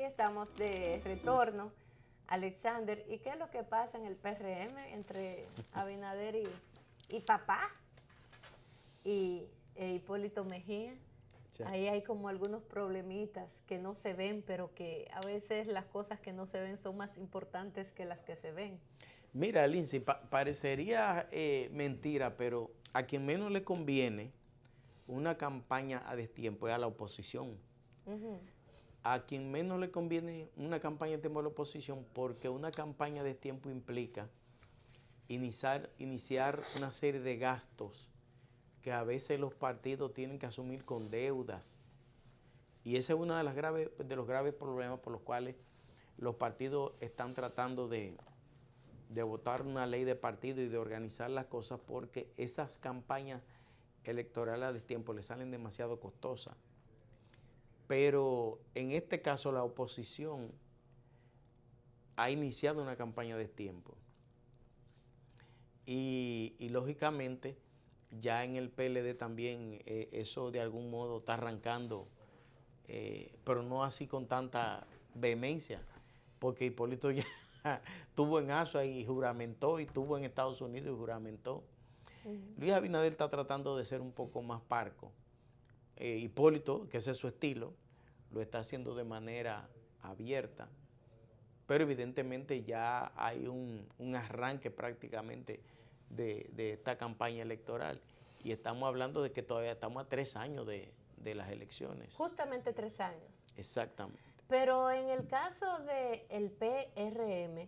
estamos de retorno, Alexander. ¿Y qué es lo que pasa en el PRM entre Abinader y papá e Hipólito Mejía? Sí. Ahí hay como algunos problemitas que no se ven, pero que a veces las cosas que no se ven son más importantes que las que se ven. Mira, Lindsay, parecería mentira, pero a quien menos le conviene una campaña a destiempo es a la oposición. A quien menos le conviene una campaña de tiempo a la oposición, porque una campaña de tiempo implica iniciar una serie de gastos que a veces los partidos tienen que asumir con deudas. Y ese es uno de los graves problemas por los cuales los partidos están tratando de votar una ley de partido y de organizar las cosas, porque esas campañas electorales a destiempo le salen demasiado costosas. Pero en este caso la oposición ha iniciado una campaña de destiempo. Y lógicamente ya en el PLD también eso de algún modo está arrancando, pero no así con tanta vehemencia, porque Hipólito ya tuvo en Asua y juramentó, y tuvo en Estados Unidos y juramentó. Luis Abinader está tratando de ser un poco más parco. Hipólito, que ese es su estilo, lo está haciendo de manera abierta, pero evidentemente ya hay un arranque prácticamente de esta campaña electoral, y estamos hablando de que todavía estamos a 3 años de las elecciones. Justamente 3 años. Exactamente. Pero en el caso del PRM,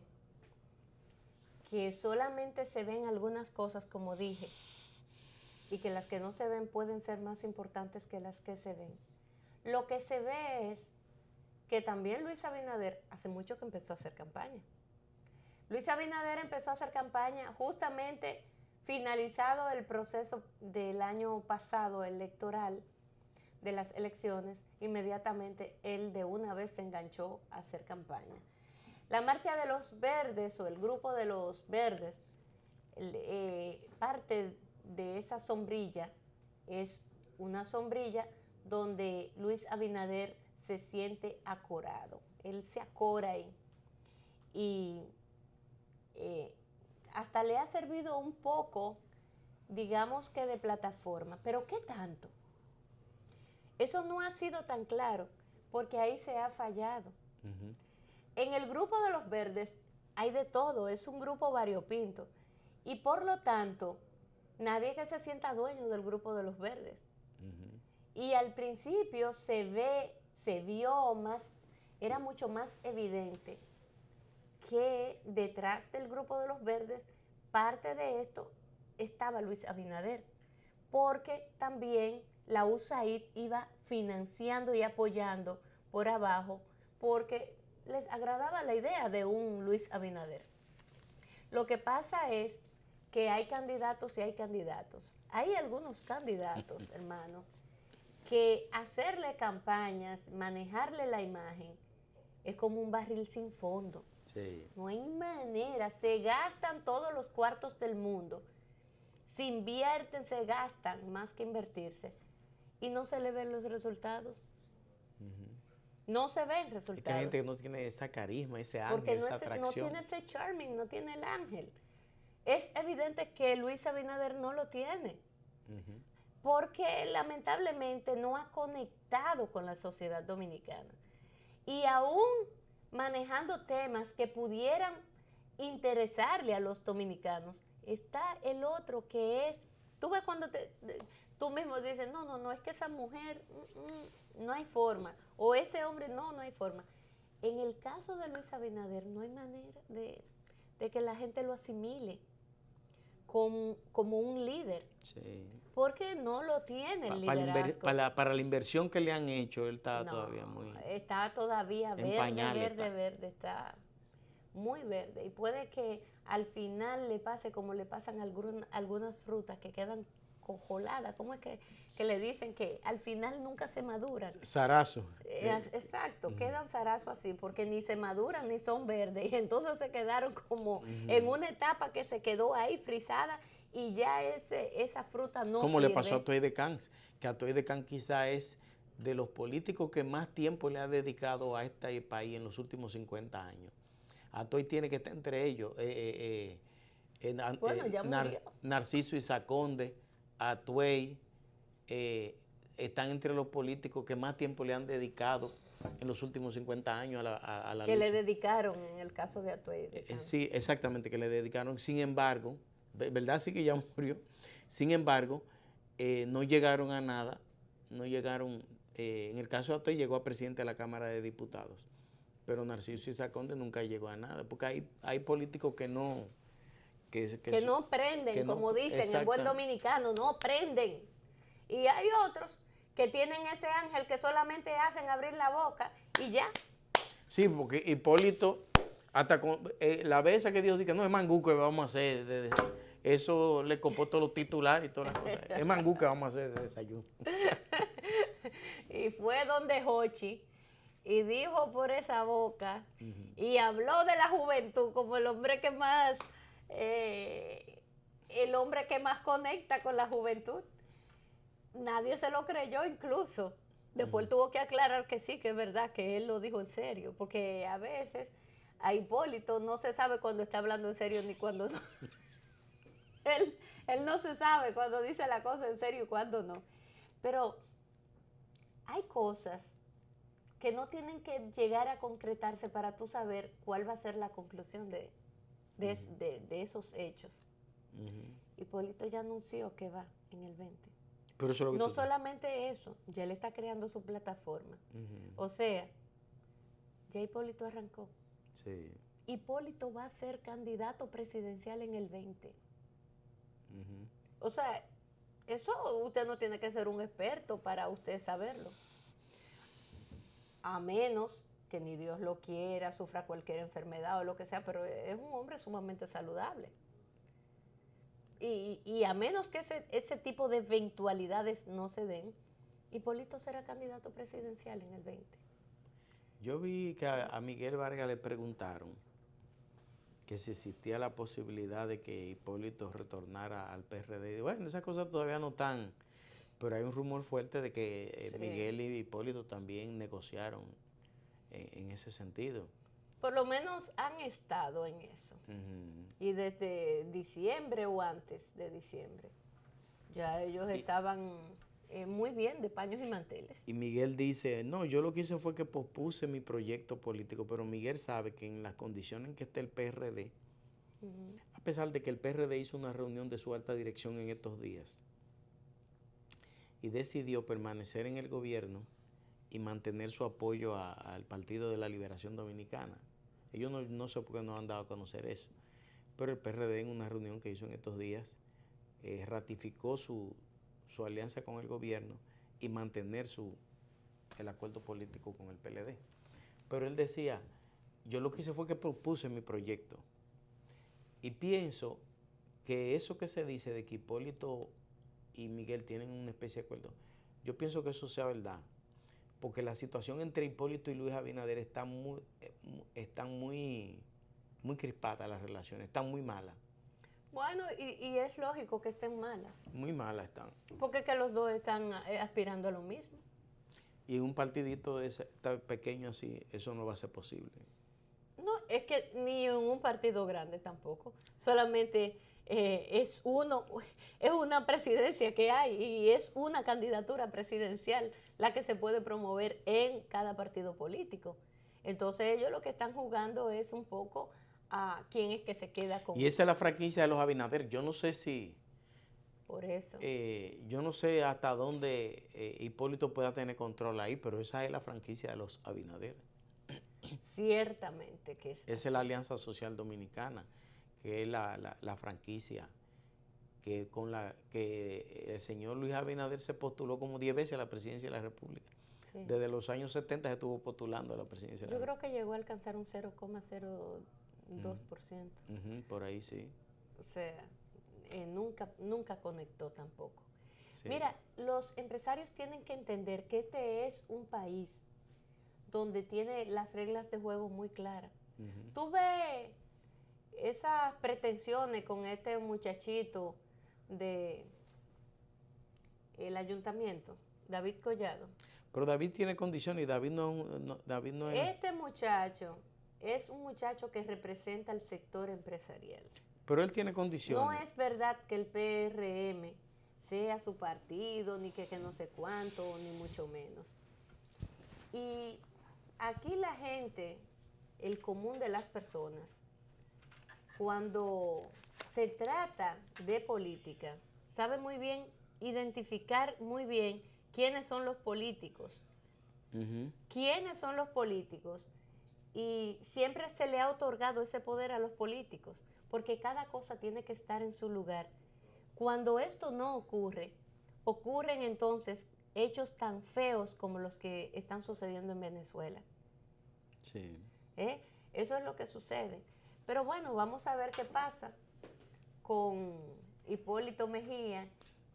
que solamente se ven algunas cosas, como dije, y que las que no se ven pueden ser más importantes que las que se ven. Lo que se ve es que también Luis Abinader hace mucho que empezó a hacer campaña. Luis Abinader empezó a hacer campaña justamente finalizado el proceso del año pasado electoral, de las elecciones, inmediatamente él de una vez se enganchó a hacer campaña. La Marcha de los Verdes o el Grupo de los Verdes, parte de esa sombrilla es una sombrilla donde Luis Abinader se siente acorado. Él se acora ahí y hasta le ha servido un poco, digamos que de plataforma. ¿Pero qué tanto? Eso no ha sido tan claro, porque ahí se ha fallado. En el Grupo de los Verdes hay de todo, es un grupo variopinto, y por lo tanto, nadie que se sienta dueño del Grupo de los Verdes. Y al principio era mucho más evidente que detrás del Grupo de los Verdes, parte de esto estaba Luis Abinader, porque también la USAID iba financiando y apoyando por abajo, porque les agradaba la idea de un Luis Abinader. Lo que pasa es que hay candidatos y hay candidatos. Hay algunos candidatos, hermano, que hacerle campañas, manejarle la imagen, es como un barril sin fondo. Sí. No hay manera, se gastan todos los cuartos del mundo, se invierten, se gastan más que invertirse, y no se le ven los resultados. No se ven resultados. Es que hay gente que no tiene ese carisma, ese ángel, porque esa atracción. No tiene ese charming, no tiene el ángel. Es evidente que Luis Abinader no lo tiene. Porque lamentablemente no ha conectado con la sociedad dominicana. Y aún manejando temas que pudieran interesarle a los dominicanos, está el otro que es, tú ves cuando tú mismo dices, no, es que esa mujer, no hay forma, o ese hombre, no hay forma. En el caso de Luis Abinader no hay manera de que la gente lo asimile como un líder. Sí. Porque no lo tiene el liderazgo. Para la inversión que le han hecho, él está todavía muy... Está todavía verde, está muy verde. Y puede que al final le pase como le pasan algunas frutas que quedan congeladas. ¿Cómo es que le dicen que al final nunca se maduran? Zarazo. Exacto, quedan zarazo así, porque ni se maduran ni son verdes. Y entonces se quedaron como en una etapa que se quedó ahí frisada, y ya esa fruta no como sirve. le pasó a Toy de Cans, que a Toy de Cans quizá es de los políticos que más tiempo le ha dedicado a este país en los últimos 50 años. Atoy tiene que estar entre ellos. Bueno, ya murió. Narciso Isaac Conde, Atuey, están entre los políticos que más tiempo le han dedicado en los últimos 50 años a la que lucha. le dedicaron en el caso de Atuey. Sí, exactamente, que le dedicaron. Sin embargo, ¿verdad? Sí que ya murió. Sin embargo, no llegaron a nada. No llegaron, en el caso de Atuey llegó a presidente de la Cámara de Diputados, pero Narciso Isaac Conde nunca llegó a nada, porque hay políticos que no... Que no prenden, que no, como dicen en buen dominicano, no prenden. Y hay otros que tienen ese ángel que solamente hacen abrir la boca y ya. Sí, porque Hipólito, hasta con la vez que Dios dice, no, es mangú que vamos a hacer, eso le copó todos los titulares y todas las cosas. Es mangú que vamos a hacer de desayuno. Y fue donde Jochi y dijo por esa boca y habló de la juventud como el hombre que más... el hombre que más conecta con la juventud. Nadie se lo creyó incluso. Después tuvo que aclarar que sí, que es verdad, que él lo dijo en serio, porque a veces a Hipólito no se sabe cuando está hablando en serio ni cuando no. él no se sabe cuando dice la cosa en serio y cuando no. Pero hay cosas que no tienen que llegar a concretarse para tú saber cuál va a ser la conclusión de esos hechos. Hipólito ya anunció que va en el 20. Pero eso es lo que no solamente eso, ya él está creando su plataforma. O sea, ya Hipólito arrancó. Sí. Hipólito va a ser candidato presidencial en el 20. O sea, eso usted no tiene que ser un experto para usted saberlo. A menos que ni Dios lo quiera, sufra cualquier enfermedad o lo que sea, pero es un hombre sumamente saludable. Y a menos que ese tipo de eventualidades no se den, Hipólito será candidato presidencial en el 20. Yo vi que a Miguel Vargas le preguntaron que si existía la posibilidad de que Hipólito retornara al PRD. Bueno, esas cosas todavía no están, pero hay un rumor fuerte de que sí, Miguel y Hipólito también negociaron en ese sentido. Por lo menos han estado en eso. Y desde diciembre o antes de diciembre, ya ellos estaban muy bien de paños y manteles. Y Miguel dice, no, yo lo que hice fue que pospuse mi proyecto político, pero Miguel sabe que en las condiciones en que está el PRD, a pesar de que el PRD hizo una reunión de su alta dirección en estos días y decidió permanecer en el gobierno y mantener su apoyo al Partido de la Liberación Dominicana. Ellos no sé por qué no han dado a conocer eso, pero el PRD en una reunión que hizo en estos días ratificó su alianza con el gobierno y mantener el acuerdo político con el PLD. Pero él decía, yo lo que hice fue que propuse mi proyecto. Y pienso que eso que se dice de que Hipólito y Miguel tienen una especie de acuerdo, yo pienso que eso sea verdad. Porque la situación entre Hipólito y Luis Abinader están muy crispadas las relaciones, están muy malas. Bueno, y es lógico que estén malas. Muy malas están. Porque que los dos están aspirando a lo mismo. Y un partidito pequeño así, eso no va a ser posible. No, es que ni en un partido grande tampoco. Solamente es una presidencia que hay y es una candidatura presidencial la que se puede promover en cada partido político. Entonces ellos lo que están jugando es un poco a quién es que se queda con... Y esa es la franquicia de los Abinader. Yo no sé si... Por eso. Yo no sé hasta dónde Hipólito pueda tener control ahí, pero esa es la franquicia de los Abinader. Ciertamente que es. Esa es la Alianza Social Dominicana, que es la franquicia con la que el señor Luis Abinader se postuló como 10 veces a la presidencia de la República. Sí. Desde los años 70 se estuvo postulando a la presidencia de la República. Yo creo que llegó a alcanzar un 0,02%. Por ahí sí. O sea, nunca conectó tampoco. Sí. Mira, los empresarios tienen que entender que este es un país donde tiene las reglas de juego muy claras. Tú ves esas pretensiones con este muchachito del ayuntamiento, David Collado. Pero David tiene condiciones y David David no es... Este muchacho es un muchacho que representa al sector empresarial. Pero él tiene condiciones. No es verdad que el PRM sea su partido, ni que no sé cuánto, ni mucho menos. Y aquí la gente, el común de las personas, cuando se trata de política, sabe muy bien identificar muy bien quiénes son los políticos. ¿Quiénes son los políticos? Y siempre se le ha otorgado ese poder a los políticos, porque cada cosa tiene que estar en su lugar. Cuando esto no ocurre, ocurren entonces hechos tan feos como los que están sucediendo en Venezuela. Sí. Eso es lo que sucede. Pero bueno, vamos a ver qué pasa con Hipólito Mejía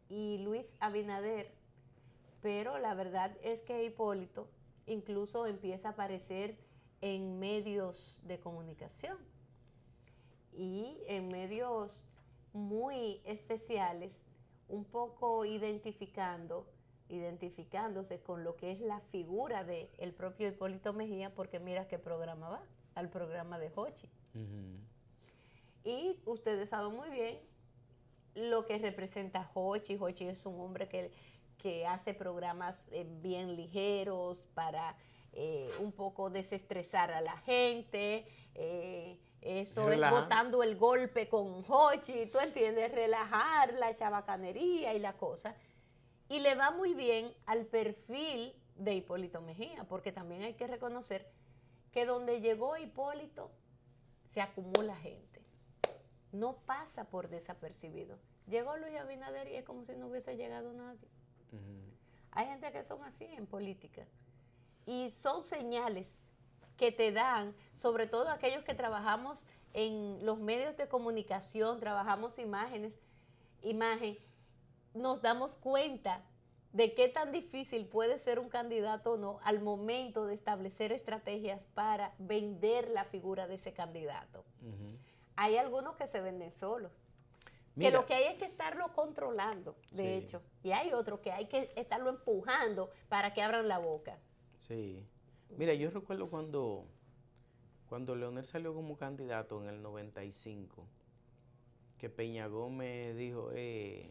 y Luis Abinader. Pero la verdad es que Hipólito incluso empieza a aparecer en medios de comunicación y en medios muy especiales, un poco identificándose con lo que es la figura del propio Hipólito Mejía, porque mira qué programa va, al programa de Jochi. Y ustedes saben muy bien lo que representa Jochi. Jochi es un hombre que hace programas bien ligeros para un poco desestresar a la gente, eso es botando el golpe con Jochi, tú entiendes, relajar la chabacanería y la cosa. Y le va muy bien al perfil de Hipólito Mejía, porque también hay que reconocer que donde llegó Hipólito se acumula gente. No pasa por desapercibido. Llegó Luis Abinader y es como si no hubiese llegado nadie. Hay gente que son así en política. Y son señales que te dan, sobre todo aquellos que trabajamos en los medios de comunicación, trabajamos imagen, nos damos cuenta de qué tan difícil puede ser un candidato o no al momento de establecer estrategias para vender la figura de ese candidato. Hay algunos que se venden solos. Mira, que lo que hay es que estarlo controlando, de hecho. Y hay otros que hay que estarlo empujando para que abran la boca. Sí. Mira, yo recuerdo cuando Leonel salió como candidato en el 95, que Peña Gómez dijo, él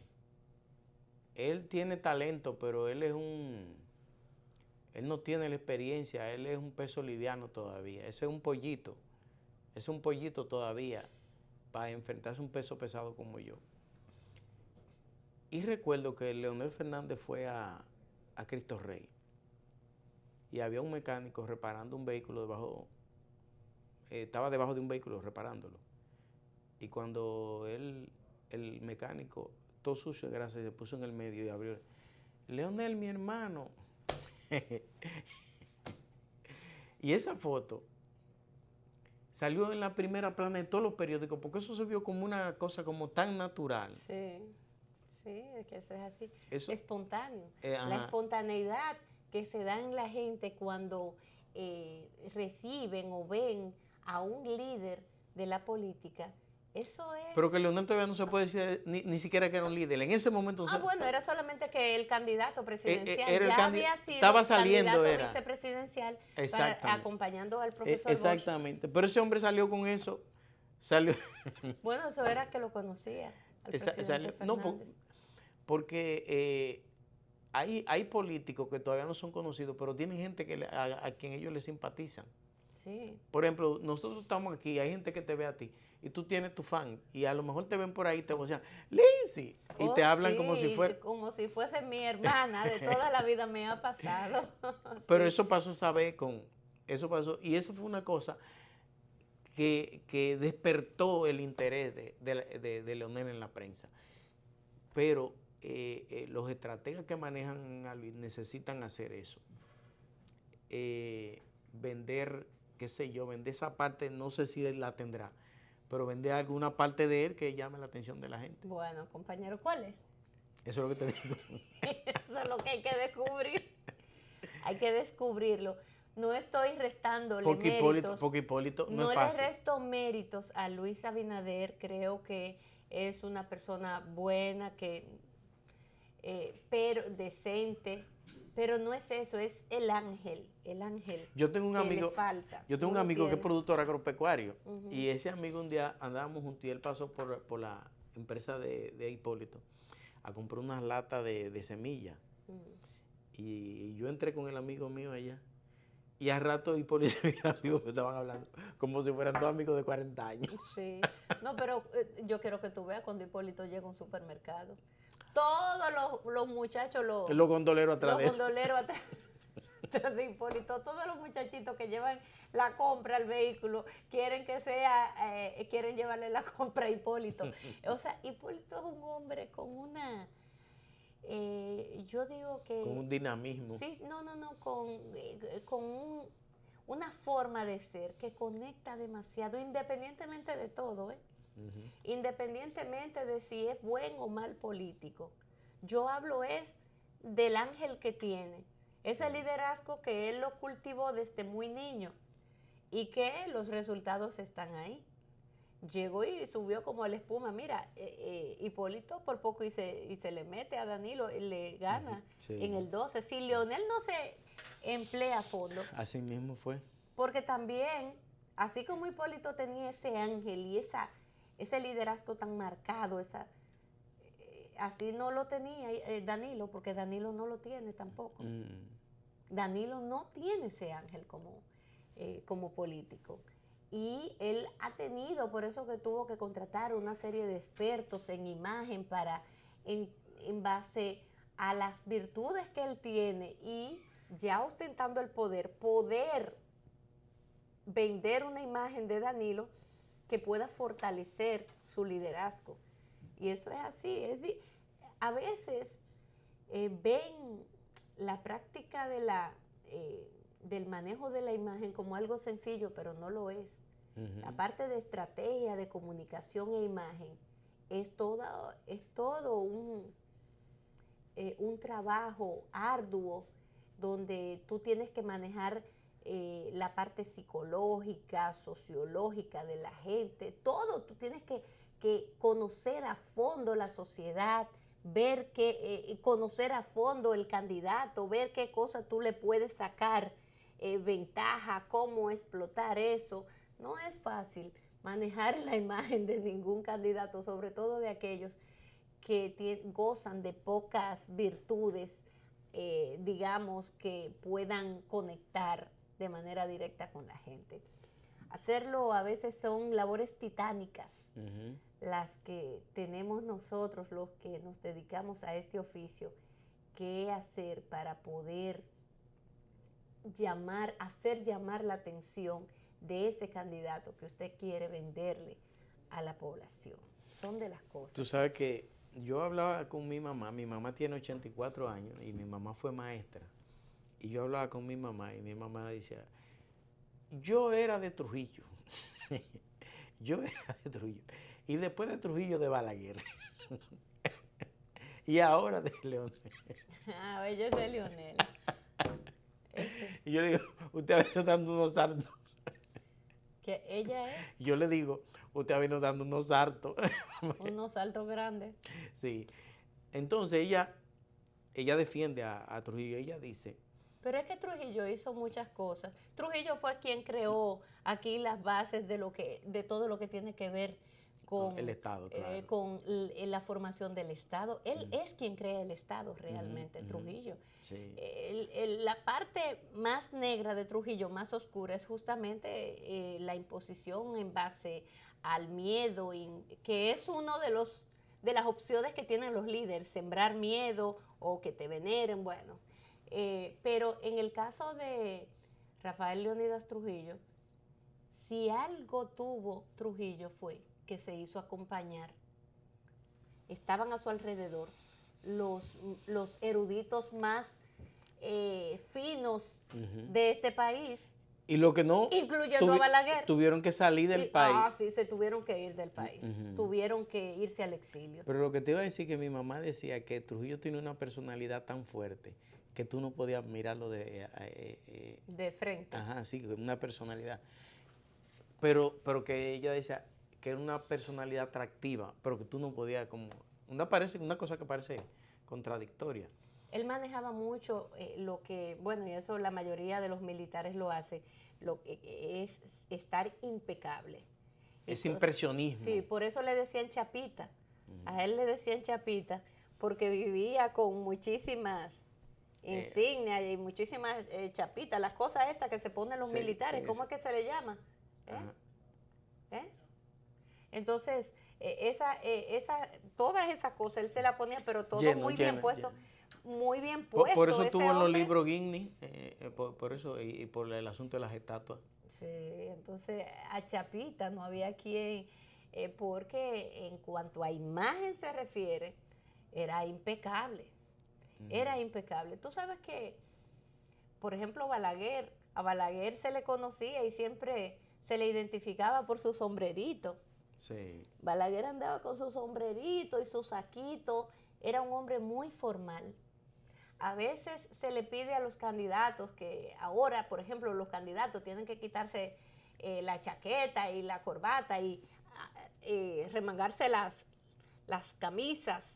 tiene talento, pero él no tiene la experiencia, él es un peso liviano todavía, ese es un pollito todavía para enfrentarse a un peso pesado como yo. Y recuerdo que Leonel Fernández fue a Cristo Rey y había un mecánico reparando un vehículo estaba debajo de un vehículo reparándolo. Y cuando el mecánico, todo sucio de grasa, se puso en el medio y abrió, Leonel, mi hermano. Y esa foto salió en la primera plana de todos los periódicos, porque eso se vio como una cosa como tan natural. Sí, es que eso es así, espontáneo. La espontaneidad que se da en la gente cuando reciben o ven a un líder de la política, eso es... Pero que Leonel todavía no se puede decir ni siquiera que era un líder. En ese momento... bueno, era solamente que el candidato presidencial había sido estaba saliendo, candidato vicepresidencial acompañando al profesor Exactamente. Bosch. Pero ese hombre salió con eso. Bueno, eso era que lo conocía al presidente Fernández. No, porque hay políticos que todavía no son conocidos, pero tienen gente a quien ellos les simpatizan. Sí. Por ejemplo, nosotros estamos aquí, hay gente que te ve a ti y tú tienes tu fan y a lo mejor te ven por ahí y te vocean, Lindsay, y te hablan como si fuera... como si fuese mi hermana, de toda la vida me ha pasado. Pero eso pasó esa vez eso pasó, y eso fue una cosa que despertó el interés de Leonel en la prensa. Pero los estrategas que manejan a Luis necesitan hacer eso. Vender, qué sé yo, vender esa parte, no sé si él la tendrá, pero vender alguna parte de él que llame la atención de la gente. Bueno, compañero, ¿cuál es? Eso es lo que te digo. Eso es lo que hay que descubrir. Hay que descubrirlo. No estoy restándole méritos. Porque Hipólito no es fácil. le resto méritos a Luis Abinader. Creo que es una persona buena, pero decente, Pero no es eso, es el ángel Yo tengo un que amigo, le falta. yo tengo un No lo amigo que es tiene. productor agropecuario Ujú. y ese amigo un día andábamos juntos y él pasó por la empresa de Hipólito a comprar unas latas de semillas y yo entré con el amigo mío allá y al rato Hipólito y el amigo me estaban hablando como si fueran dos amigos de 40 años. Sí, no, pero yo quiero que tú veas cuando Hipólito llega a un supermercado. Todos los muchachos, Los gondoleros atrás los de él. gondoleros atrás de Hipólito, todos los muchachitos que llevan la compra al vehículo, quieren que sea, quieren llevarle la compra a Hipólito. O sea, Hipólito es un hombre con una, yo digo que... Con un dinamismo. Sí, no, con una forma de ser que conecta demasiado, independientemente de todo, ¿eh? Independientemente de si es buen o mal político. Yo hablo es del ángel que tiene, ese liderazgo que él lo cultivó desde muy niño y que los resultados están ahí. Llegó y subió como la espuma. Mira, Hipólito por poco y se le mete a Danilo, le gana Sí. en el 12. Si Leonel no se emplea a fondo, Así mismo fue. porque también, así como Hipólito tenía ese ángel y ese liderazgo tan marcado, así no lo tenía Danilo, porque Danilo no lo tiene tampoco. Danilo no tiene ese ángel como político. Y él ha tenido, por eso que tuvo que contratar una serie de expertos en imagen para, en base a las virtudes que él tiene y ya ostentando el poder vender una imagen de Danilo que pueda fortalecer su liderazgo. Y eso es así. A veces ven la práctica del manejo de la imagen como algo sencillo, pero no lo es. La parte de estrategia, de comunicación e imagen es todo un trabajo arduo donde tú tienes que manejar la parte psicológica, sociológica de la gente, todo. Tú tienes que conocer a fondo la sociedad, ver conocer a fondo el candidato, ver qué cosas tú le puedes sacar ventaja, cómo explotar eso. No es fácil manejar la imagen de ningún candidato, sobre todo de aquellos que gozan de pocas virtudes, digamos, que puedan conectar de manera directa con la gente. Hacerlo a veces son labores titánicas, las que tenemos nosotros, los que nos dedicamos a este oficio, qué hacer para poder hacer llamar la atención de ese candidato que usted quiere venderle a la población. Son de las cosas. Tú sabes que yo hablaba con mi mamá tiene 84 años y mi mamá fue maestra. Y yo hablaba con mi mamá y mi mamá decía, yo era de Trujillo. Yo era de Trujillo. Y después de Trujillo de Balaguer. Y ahora de Leonel. Ah, ella es de Leonel. Y yo le digo, usted ha venido dando unos sartos. Que ella es Yo le digo, usted ha venido dando unos sartos. unos saltos grandes. Sí. Entonces ella defiende a Trujillo. Ella dice, Pero es que Trujillo hizo muchas cosas. Trujillo fue quien creó aquí las bases de todo lo que tiene que ver con el Estado, claro. con la formación del Estado. Él es quien crea el Estado realmente, Trujillo. Sí. La parte más negra de Trujillo, más oscura, es justamente la imposición en base al miedo, que es uno de las opciones que tienen los líderes, sembrar miedo o que te veneren, bueno. Pero en el caso de Rafael Leónidas Trujillo, si algo tuvo Trujillo fue que se hizo acompañar. Estaban a su alrededor los eruditos más finos de este país. Y lo que no, incluyendo a Balaguer. Tuvieron que salir del país. Ah, sí, se tuvieron que ir del país. Tuvieron que irse al exilio. Pero lo que te iba a decir que mi mamá decía que Trujillo tiene una personalidad tan fuerte que tú no podías mirarlo de frente. Ajá, sí, una personalidad. Pero que ella decía que era una personalidad atractiva, pero que tú no podías como... Una cosa que parece contradictoria. Él manejaba mucho lo que, bueno, y eso la mayoría de los militares lo hace, lo que es estar impecable. Es impresionismo. Sí, por eso le decían Chapita. A él le decían Chapita porque vivía con muchísimas insignias y muchísimas chapitas, las cosas estas que se ponen los militares, ¿cómo es que se le llama? Entonces, todas esas cosas él se las ponía, pero todo muy bien puesto. Muy bien puesto. Por eso tuvo en los libros Guinness, por eso, y por el asunto de las estatuas. Sí, entonces a Chapita no había quien, porque en cuanto a imagen se refiere, era impecable. Era impecable. Tú sabes que, por ejemplo, a Balaguer se le conocía y siempre se le identificaba por su sombrerito. Sí. Balaguer andaba con su sombrerito y su saquito, era un hombre muy formal. A veces se le pide a los candidatos que ahora, por ejemplo, los candidatos tienen que quitarse la chaqueta y la corbata y remangarse las camisas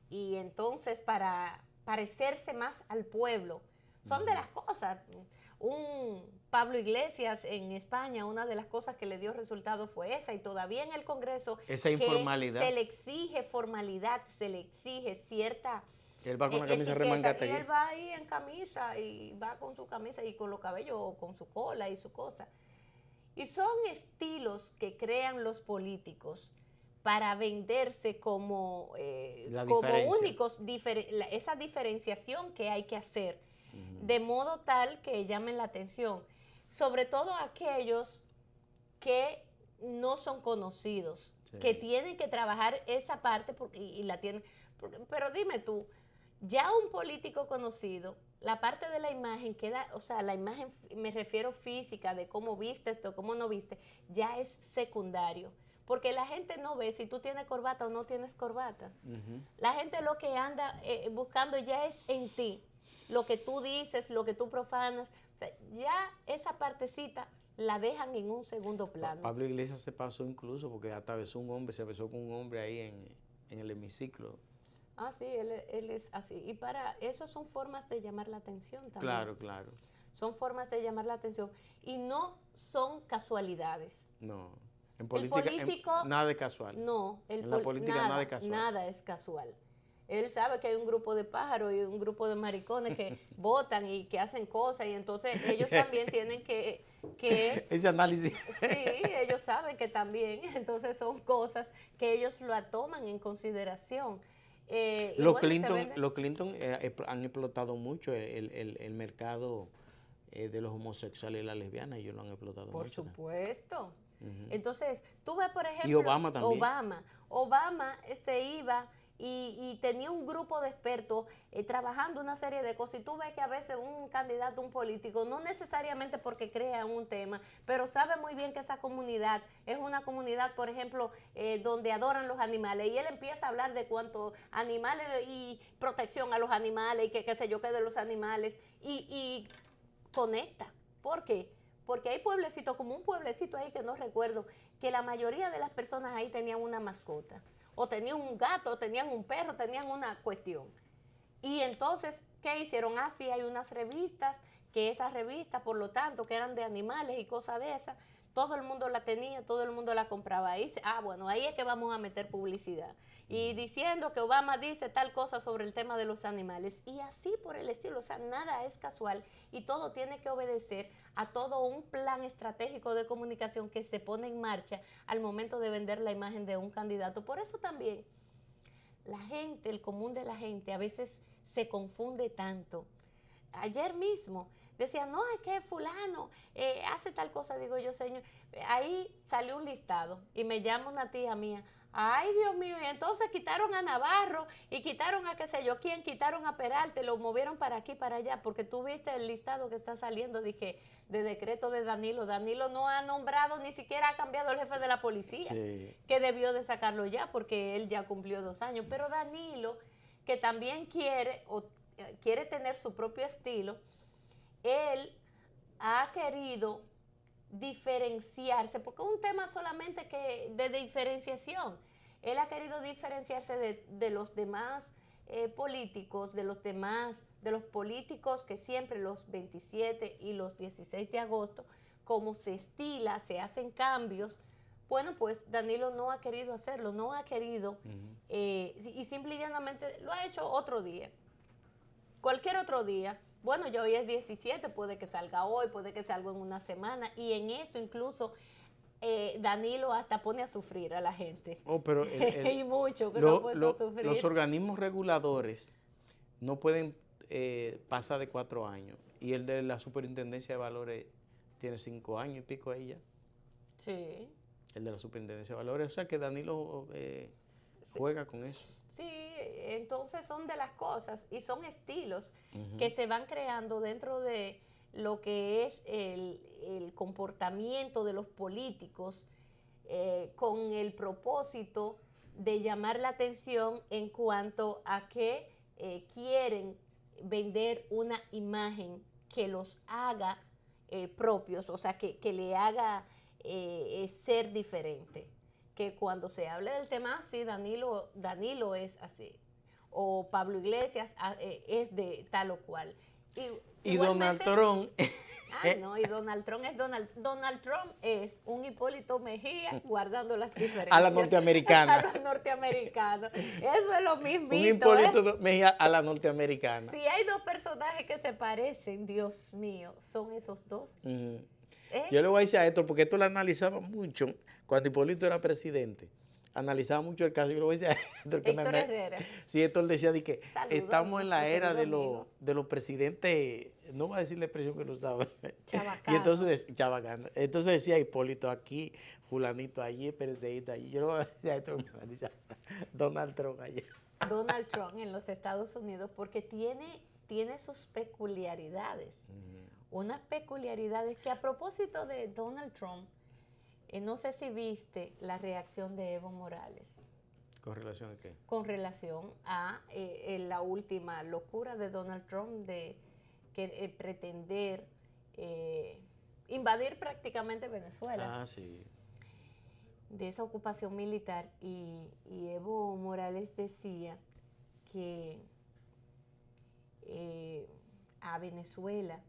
y entonces para parecerse más al pueblo. Son de las cosas. Un Pablo Iglesias en España, una de las cosas que le dio resultado fue esa, y todavía en el Congreso esa informalidad. Se le exige formalidad, se le exige cierta... Él va con la camisa remangada. Y él va ahí en camisa y va con su camisa y con los cabellos, con su cola y su cosa. Y son estilos que crean los políticos para venderse como únicos, esa diferenciación que hay que hacer, de modo tal que llamen la atención, sobre todo aquellos que no son conocidos, que tienen que trabajar esa parte y la tienen. Pero dime tú, ya un político conocido, la parte de la imagen queda, o sea, la imagen, me refiero física, de cómo viste esto, cómo no viste, ya es secundario. Porque la gente no ve si tú tienes corbata o no tienes corbata. La gente lo que anda buscando ya es en ti, lo que tú dices, lo que tú profanas. O sea, ya esa partecita la dejan en un segundo plano. Pablo Iglesias se pasó incluso porque hasta besó un hombre, se besó con un hombre ahí en el hemiciclo. Ah, sí, él es así. Y para eso son formas de llamar la atención también. Claro, claro. Son formas de llamar la atención. Y no son casualidades. No. En política, nada de casual. No. En la política nada de casual. Nada es casual. Él sabe que hay un grupo de pájaros y un grupo de maricones que votan y que hacen cosas, y entonces ellos también tienen que ese análisis. Sí, ellos saben que también, entonces son cosas que ellos lo toman en consideración. Los Clinton han explotado mucho el mercado de los homosexuales y las lesbianas, ellos lo han explotado mucho. Por supuesto. Entonces, tú ves, por ejemplo, y Obama también. Obama se iba y tenía un grupo de expertos trabajando una serie de cosas, y tú ves que a veces un candidato, un político, no necesariamente porque crea un tema, pero sabe muy bien que esa comunidad es una comunidad, por ejemplo, donde adoran los animales, y él empieza a hablar de cuántos animales y protección a los animales y que qué sé yo qué de los animales, y conecta. ¿Por qué? Porque hay pueblecitos, como un pueblecito ahí que no recuerdo, que la mayoría de las personas ahí tenían una mascota, o tenían un gato, o tenían un perro, tenían una cuestión. Y entonces, ¿qué hicieron? Ah, sí, hay unas revistas, que esas revistas, por lo tanto, que eran de animales y cosas de esas, todo el mundo la tenía, todo el mundo la compraba. Ahí, bueno, ahí es que vamos a meter publicidad. Y diciendo que Obama dice tal cosa sobre el tema de los animales. Y así por el estilo, o sea, nada es casual y todo tiene que obedecer a todo un plan estratégico de comunicación que se pone en marcha al momento de vender la imagen de un candidato. Por eso también la gente, el común de la gente, a veces se confunde tanto. Ayer mismo decía, no, es que fulano hace tal cosa. Digo yo, señor, ahí salió un listado y me llama una tía mía. Ay, Dios mío, y entonces quitaron a Navarro y quitaron a qué sé yo quién, quitaron a Peralta, lo movieron para aquí, para allá, porque tú viste el listado que está saliendo de decreto de Danilo. Danilo no ha nombrado, ni siquiera ha cambiado el jefe de la policía, que debió de sacarlo ya, porque él ya cumplió 2 años. Pero Danilo, que también quiere tener su propio estilo, él ha querido diferenciarse, porque es un tema solamente de diferenciación. Él ha querido diferenciarse de los demás políticos, de los demás de los políticos que siempre los 27 y los 16 de agosto, como se estila, se hacen cambios. Bueno, pues Danilo no ha querido hacerlo, no ha querido, y simple y llanamente lo ha hecho otro día. Cualquier otro día. Bueno, ya hoy es 17, puede que salga hoy, puede que salga en una semana, y en eso incluso Danilo hasta pone a sufrir a la gente. Oh, pero y mucho que lo ha puesto a sufrir. los organismos reguladores no pueden pasar de 4 años, y el de la Superintendencia de Valores tiene 5 años y pico ahí ya. Sí. El de la Superintendencia de Valores, o sea que Danilo juega con eso. Sí, entonces son de las cosas y son estilos que se van creando dentro de lo que es el comportamiento de los políticos con el propósito de llamar la atención en cuanto a que quieren vender una imagen que los haga propios, o sea, que le haga ser diferente. Que cuando se hable del tema así, Danilo es así, o Pablo Iglesias es de tal o cual. Y Donald Trump. No, y Donald Trump es Donald Trump es un Hipólito Mejía guardando las diferencias. A la norteamericana. A los norteamericanos. Eso es lo mismito. Un Hipólito Mejía a la norteamericana. Si hay dos personajes que se parecen, Dios mío, son esos dos. Yo le voy a decir a Héctor, porque esto lo analizaba mucho cuando Hipólito era presidente. Analizaba mucho el caso. Yo le voy a decir a Héctor que Héctor Herrera. Sí, Héctor decía de que Saludos, estamos en la era de los presidentes, no voy a decir la expresión que no sabe. Chabacano. Y entonces, chabacano. Entonces decía Hipólito aquí, fulanito allí, Pereceíta allí. Yo le voy a decir a Héctor que analiza Donald Trump allí. Donald Trump en los Estados Unidos, porque tiene sus peculiaridades. Unas peculiaridades que, a propósito de Donald Trump, no sé si viste la reacción de Evo Morales. ¿Con relación a qué? Con relación a la última locura de Donald Trump de pretender invadir prácticamente Venezuela. Ah, sí. De esa ocupación militar. Y Evo Morales decía que a Venezuela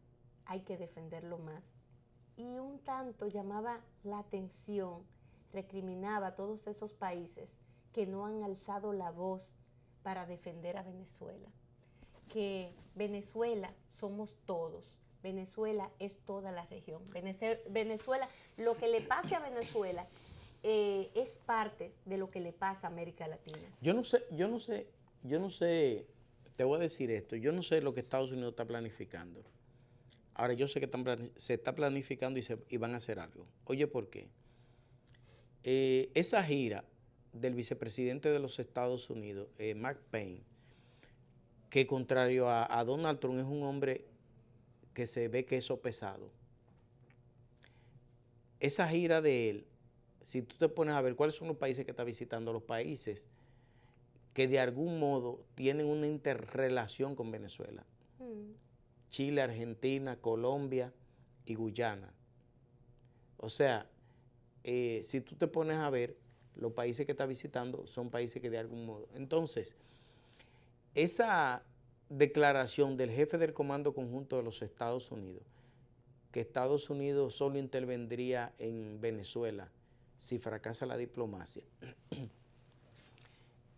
hay que defenderlo más. Y un tanto llamaba la atención, recriminaba a todos esos países que no han alzado la voz para defender a Venezuela. Que Venezuela somos todos, Venezuela es toda la región. Venezuela, lo que le pase a Venezuela es parte de lo que le pasa a América Latina. Yo no sé, te voy a decir esto, yo no sé lo que Estados Unidos está planificando. Ahora, yo sé que se está planificando y van a hacer algo. Oye, ¿por qué? Esa gira del vicepresidente de los Estados Unidos, Mark Payne, que contrario a Donald Trump es un hombre que se ve que es pesado. Esa gira de él, si tú te pones a ver cuáles son los países que está visitando, los países que de algún modo tienen una interrelación con Venezuela. Chile, Argentina, Colombia y Guyana. O sea, si tú te pones a ver, los países que está visitando son países que de algún modo. Entonces, esa declaración del jefe del Comando Conjunto de los Estados Unidos, que Estados Unidos solo intervendría en Venezuela si fracasa la diplomacia.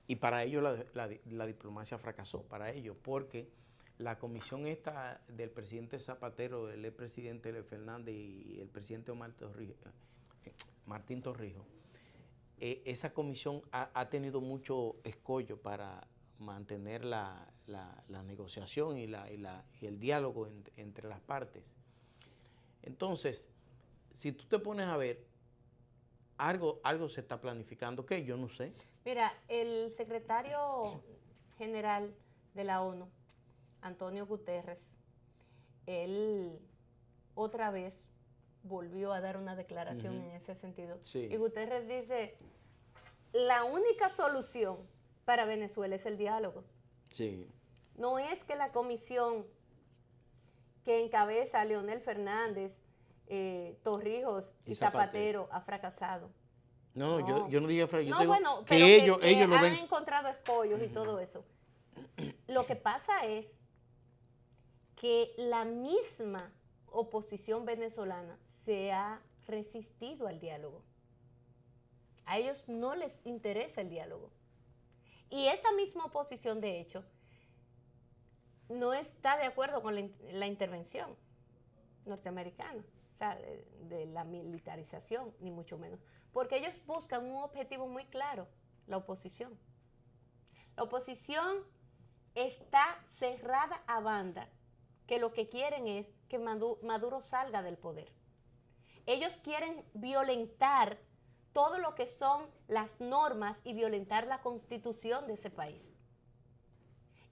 Y para ello la diplomacia fracasó, para ello, porque la comisión esta del presidente Zapatero, el expresidente Fernández y el presidente Martín Torrijos, esa comisión ha tenido mucho escollo para mantener la negociación y el diálogo entre las partes. Entonces, si tú te pones a ver, algo se está planificando, ¿qué? Yo no sé. Mira, el secretario general de la ONU, Antonio Guterres, él otra vez volvió a dar una declaración en ese sentido. Sí. Y Guterres dice, la única solución para Venezuela es el diálogo. Sí. No es que la comisión que encabeza Leonel Fernández, Torrijos y Zapatero ha fracasado. No. Yo no dije fracasado. No, yo bueno, que pero ellos lo han ven. encontrado escollos y todo eso. Lo que pasa es que la misma oposición venezolana se ha resistido al diálogo. A ellos no les interesa el diálogo. Y esa misma oposición, de hecho, no está de acuerdo con la intervención norteamericana, o sea, de la militarización, ni mucho menos. Porque ellos buscan un objetivo muy claro, la oposición. La oposición está cerrada a banda, que lo que quieren es que Maduro salga del poder. Ellos quieren violentar todo lo que son las normas y violentar la constitución de ese país.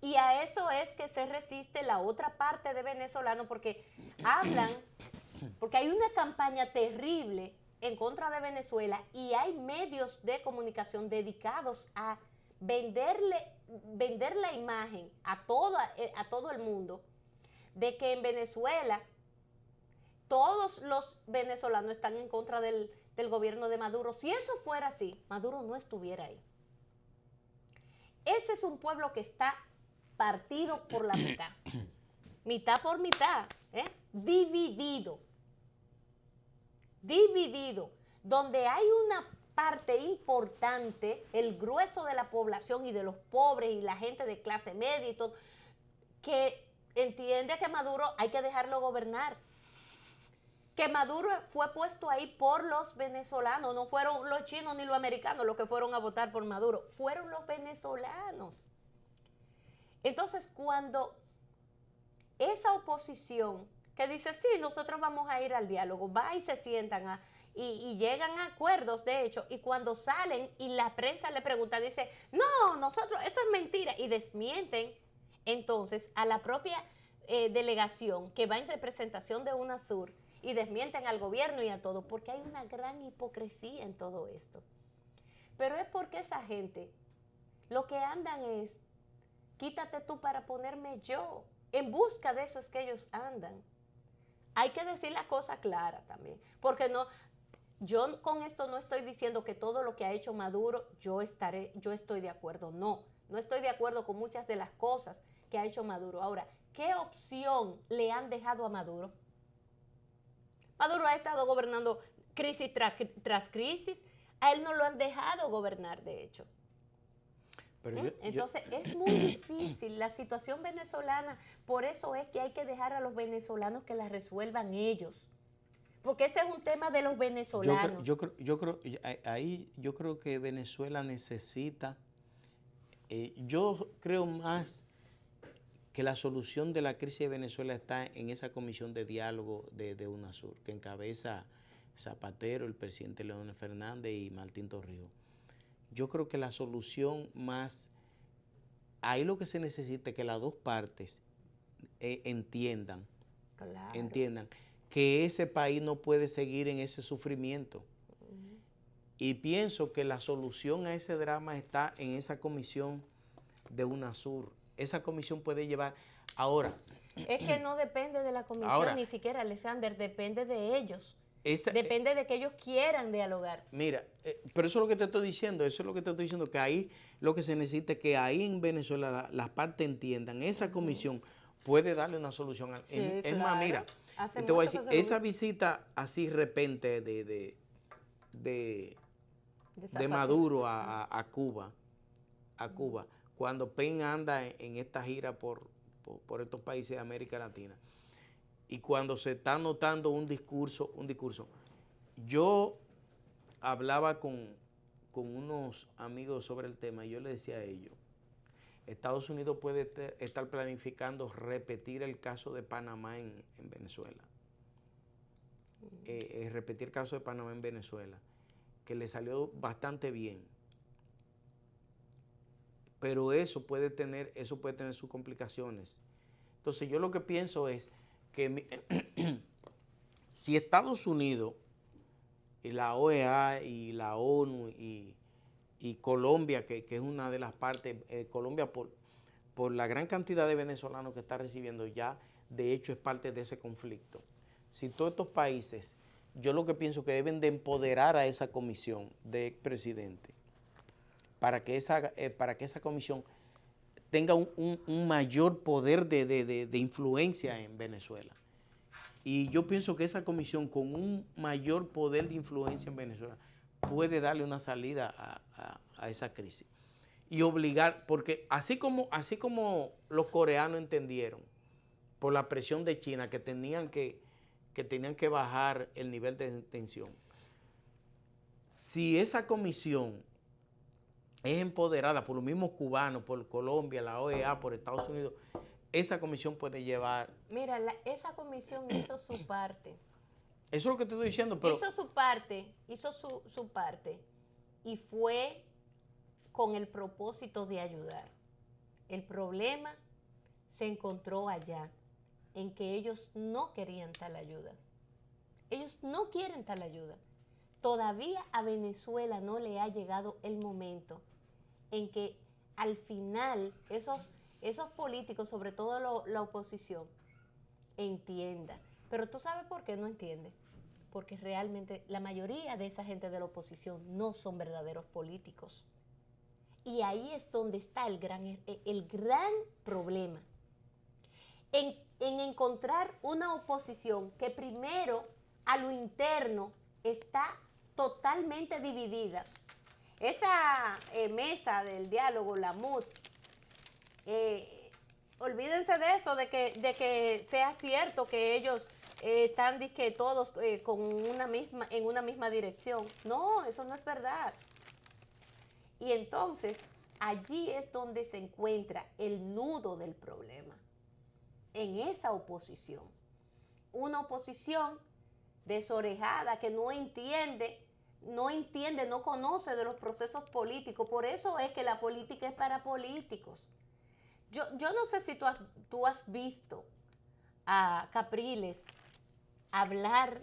Y a eso es que se resiste la otra parte de venezolanos, porque hablan, porque hay una campaña terrible en contra de Venezuela y hay medios de comunicación dedicados a vender la imagen a todo el mundo de que en Venezuela todos los venezolanos están en contra del gobierno de Maduro. Si eso fuera así, Maduro no estuviera ahí. Ese es un pueblo que está partido por la mitad, mitad por mitad, dividido, donde hay una parte importante, el grueso de la población y de los pobres y la gente de clase media y todo, que entiende que Maduro hay que dejarlo gobernar. Que Maduro fue puesto ahí por los venezolanos, no fueron los chinos ni los americanos los que fueron a votar por Maduro, fueron los venezolanos. Entonces, cuando esa oposición que dice, sí, nosotros vamos a ir al diálogo, va y se sientan y llegan a acuerdos, de hecho, y cuando salen y la prensa le pregunta, dice, no, nosotros, eso es mentira, y desmienten entonces a la propia delegación que va en representación de UNASUR, y desmienten al gobierno y a todo, porque hay una gran hipocresía en todo esto. Pero es porque esa gente lo que andan es, quítate tú para ponerme yo. En busca de eso es que ellos andan. Hay que decir la cosa clara también, porque no, yo con esto no estoy diciendo que todo lo que ha hecho Maduro yo estoy de acuerdo, no estoy de acuerdo con muchas de las cosas que ha hecho Maduro. Ahora, ¿qué opción le han dejado a Maduro? Maduro ha estado gobernando crisis tras crisis, a él no lo han dejado gobernar, de hecho. Pero entonces es muy difícil la situación venezolana, por eso es que hay que dejar a los venezolanos que la resuelvan ellos, porque ese es un tema de los venezolanos. Yo creo que Venezuela necesita, yo creo más que la solución de la crisis de Venezuela está en esa comisión de diálogo de UNASUR, que encabeza Zapatero, el presidente Leónel Fernández y Martín Torrijos. Yo creo que la solución más, ahí lo que se necesita es que las dos partes entiendan que ese país no puede seguir en ese sufrimiento. Y pienso que la solución a ese drama está en esa comisión de UNASUR. Esa comisión puede llevar, ahora. Es que no depende de la comisión, ahora, ni siquiera, Alexander, depende de ellos. Depende de que ellos quieran dialogar. Mira, pero eso es lo que te estoy diciendo, que ahí lo que se necesita es que ahí en Venezuela las partes entiendan, esa comisión puede darle una solución. Sí, es claro. Más, mira, te voy a decir, esa visita así repente de Maduro a Cuba, cuando Peña anda en esta gira por estos países de América Latina, y cuando se está notando un discurso, yo hablaba con unos amigos sobre el tema y yo le decía a ellos, Estados Unidos puede estar planificando repetir el caso de Panamá en Venezuela. Repetir el caso de Panamá en Venezuela, que le salió bastante bien. Pero eso puede tener sus complicaciones. Entonces yo lo que pienso es que si Estados Unidos y la OEA y la ONU y Colombia, que es una de las partes, Colombia por la gran cantidad de venezolanos que está recibiendo ya, de hecho es parte de ese conflicto. Si todos estos países, yo lo que pienso que deben de empoderar a esa comisión de expresidentes para que esa comisión tenga un mayor poder de influencia en Venezuela. Y yo pienso que esa comisión con un mayor poder de influencia en Venezuela puede darle una salida a esa crisis. Y obligar, porque así como los coreanos entendieron por la presión de China que tenían que bajar el nivel de tensión, si esa comisión es empoderada por los mismos cubanos, por Colombia, la OEA, por Estados Unidos, esa comisión puede llevar... Mira, esa comisión hizo su parte. Eso es lo que te estoy diciendo, pero... Hizo su parte y fue con el propósito de ayudar. El problema se encontró allá, en que ellos no querían tal ayuda. Ellos no quieren tal ayuda. Todavía a Venezuela no le ha llegado el momento en que al final esos políticos, sobre todo la oposición, entiendan. Pero ¿tú sabes por qué no entiende? Porque realmente la mayoría de esa gente de la oposición no son verdaderos políticos. Y ahí es donde está el gran problema. En encontrar una oposición que primero a lo interno está totalmente dividida. Esa mesa del diálogo, la MUD, olvídense de eso, de que sea cierto que ellos están todos en una misma dirección. No, eso no es verdad. Y entonces, allí es donde se encuentra el nudo del problema, en esa oposición. Una oposición desorejada que no conoce de los procesos políticos. Por eso es que la política es para políticos. Yo no sé si tú has visto a Capriles hablar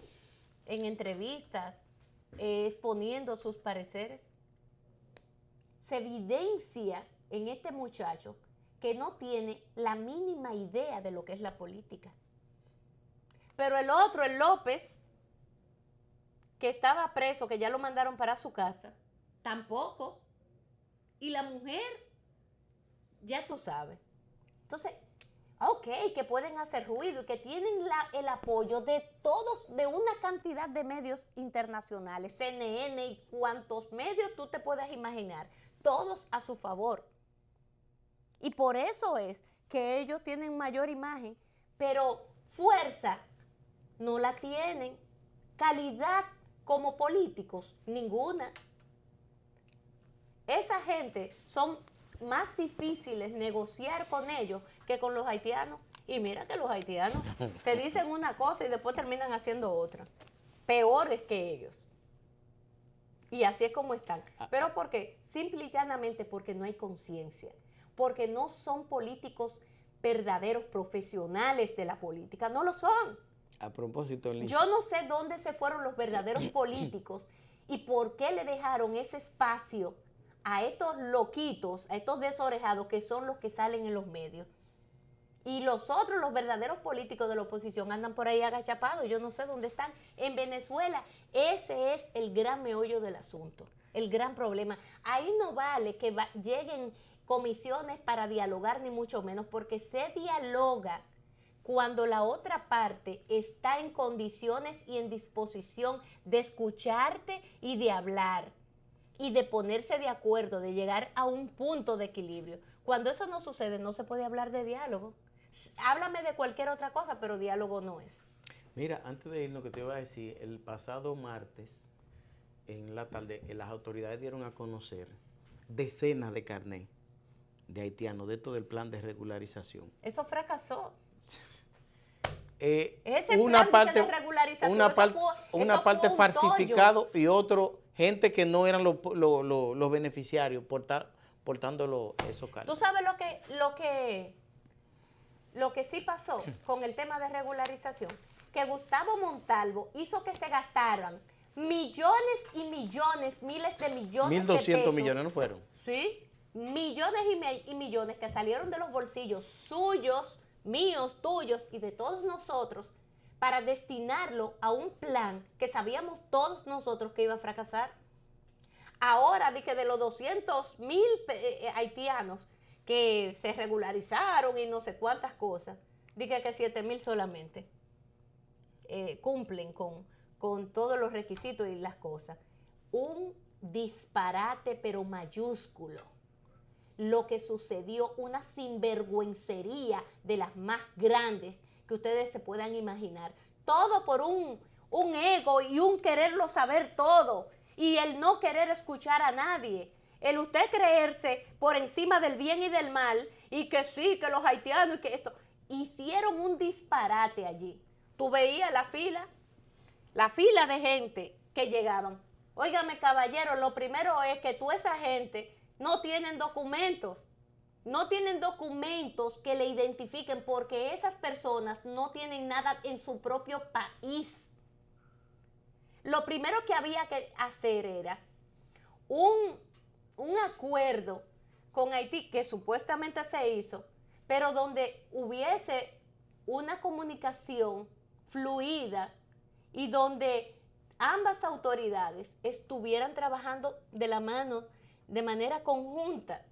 en entrevistas, exponiendo sus pareceres. Se evidencia en este muchacho que no tiene la mínima idea de lo que es la política. Pero el otro, el López, que estaba preso, que ya lo mandaron para su casa, tampoco. Y la mujer, ya tú sabes. Entonces, ok, que pueden hacer ruido y que tienen el apoyo de todos, de una cantidad de medios internacionales, CNN y cuantos medios tú te puedas imaginar, todos a su favor. Y por eso es que ellos tienen mayor imagen, pero fuerza no la tienen. Calidad como políticos, ninguna. Esa gente son más difíciles negociar con ellos que con los haitianos. Y mira que los haitianos te dicen una cosa y después terminan haciendo otra. Peores que ellos. Y así es como están. ¿Pero por qué? Simple y llanamente porque no hay conciencia. Porque no son políticos verdaderos, profesionales de la política. No lo son. A propósito, Liz, yo no sé dónde se fueron los verdaderos políticos y por qué le dejaron ese espacio a estos loquitos, a estos desorejados que son los que salen en los medios. Y los otros, los verdaderos políticos de la oposición, andan por ahí agachapados. Yo no sé dónde están. En Venezuela, ese es el gran meollo del asunto, el gran problema. Ahí no vale que lleguen comisiones para dialogar, ni mucho menos, porque se dialoga cuando la otra parte está en condiciones y en disposición de escucharte y de hablar y de ponerse de acuerdo, de llegar a un punto de equilibrio. Cuando eso no sucede, no se puede hablar de diálogo. Háblame de cualquier otra cosa, pero diálogo no es. Mira, antes de irnos, que te iba a decir, el pasado martes, en la tarde, las autoridades dieron a conocer decenas de carnets de haitianos, de esto del plan de regularización. Eso fracasó. Una parte falsificado y otro, gente que no eran los beneficiarios portando esos carnets. ¿Tú sabes lo que sí pasó con el tema de regularización? Que Gustavo Montalvo hizo que se gastaran millones y millones, miles de millones de pesos. 1.200 millones no fueron. Sí, millones y millones que salieron de los bolsillos suyos, míos, tuyos y de todos nosotros para destinarlo a un plan que sabíamos todos nosotros que iba a fracasar. Ahora, de los 200,000 haitianos que se regularizaron y no sé cuántas cosas. Dije que 7,000 solamente cumplen con todos los requisitos y las cosas. Un disparate pero mayúsculo. Lo que sucedió, una sinvergüencería de las más grandes que ustedes se puedan imaginar. Todo por un ego y un quererlo saber todo y el no querer escuchar a nadie. El usted creerse por encima del bien y del mal y que sí, que los haitianos y que esto. Hicieron un disparate allí. Tú veías la fila de gente que llegaban. Óigame, caballero, lo primero es que tú, esa gente, no tienen documentos. No tienen documentos que le identifiquen porque esas personas no tienen nada en su propio país. Lo primero que había que hacer era un acuerdo con Haití que supuestamente se hizo, pero donde hubiese una comunicación fluida y donde ambas autoridades estuvieran trabajando de la mano de manera conjunta.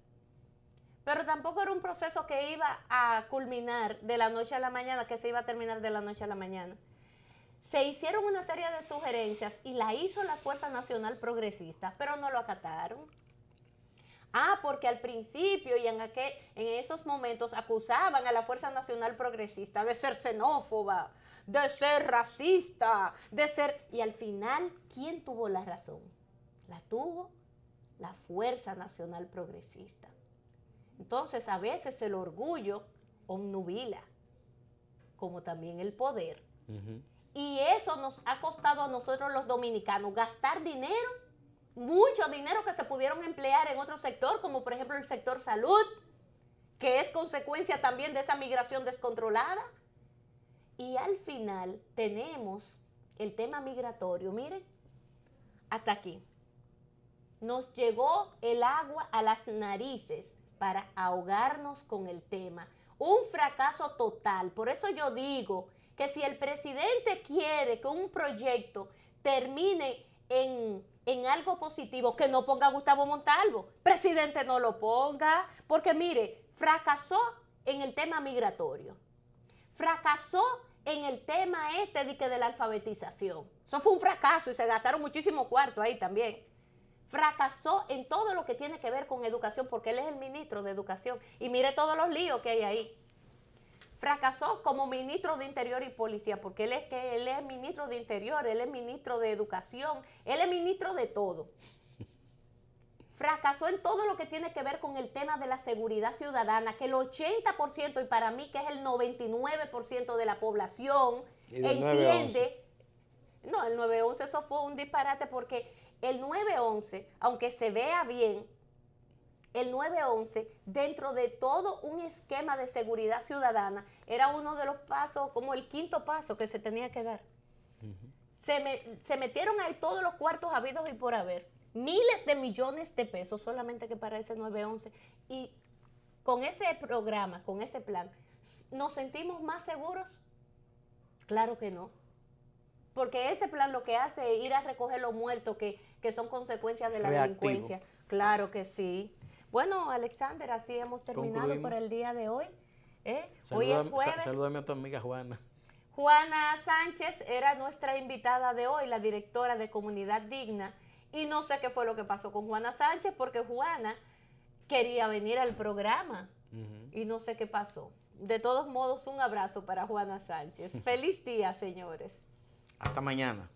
Pero tampoco era un proceso que iba a culminar de la noche a la mañana, que se iba a terminar de la noche a la mañana. Se hicieron una serie de sugerencias y la hizo la Fuerza Nacional Progresista, pero no lo acataron. Porque al principio y en esos momentos acusaban a la Fuerza Nacional Progresista de ser xenófoba, de ser racista, de ser... Y al final, ¿quién tuvo la razón? La tuvo la Fuerza Nacional Progresista. Entonces, a veces el orgullo obnubila, como también el poder. Y eso nos ha costado a nosotros los dominicanos gastar dinero, mucho dinero que se pudieron emplear en otro sector, como por ejemplo el sector salud, que es consecuencia también de esa migración descontrolada. Y al final tenemos el tema migratorio. Miren, hasta aquí. Nos llegó el agua a las narices para ahogarnos con el tema. Un fracaso total. Por eso yo digo que si el presidente quiere que un proyecto termine en algo positivo, que no ponga a Gustavo Montalvo. Presidente, no lo ponga, porque mire, fracasó en el tema migratorio. Fracasó en el tema de la alfabetización. Eso fue un fracaso y se gastaron muchísimo cuarto ahí también. Fracasó en todo lo que tiene que ver con educación, porque él es el ministro de Educación. Y mire todos los líos que hay ahí. Fracasó como ministro de Interior y Policía, porque él es ministro de Interior, él es ministro de Educación, él es ministro de todo. Fracasó en todo lo que tiene que ver con el tema de la seguridad ciudadana, que el 80%, y para mí que es el 99% de la población, entiende... No, el 911 eso fue un disparate, porque el 911, aunque se vea bien, el 911, dentro de todo un esquema de seguridad ciudadana, era uno de los pasos, como el quinto paso que se tenía que dar. Se metieron ahí todos los cuartos habidos y por haber. Miles de millones de pesos solamente que para ese 911. Y con ese programa, con ese plan, ¿nos sentimos más seguros? Claro que no. Porque ese plan lo que hace es ir a recoger los muertos que son consecuencias de la delincuencia. Claro que sí. Bueno, Alexander, así hemos terminado por el día de hoy. Hoy es jueves. Salúdame a tu amiga Juana. Juana Sánchez era nuestra invitada de hoy, la directora de Comunidad Digna. Y no sé qué fue lo que pasó con Juana Sánchez, porque Juana quería venir al programa. Y no sé qué pasó. De todos modos, un abrazo para Juana Sánchez. Feliz día, señores. Hasta mañana.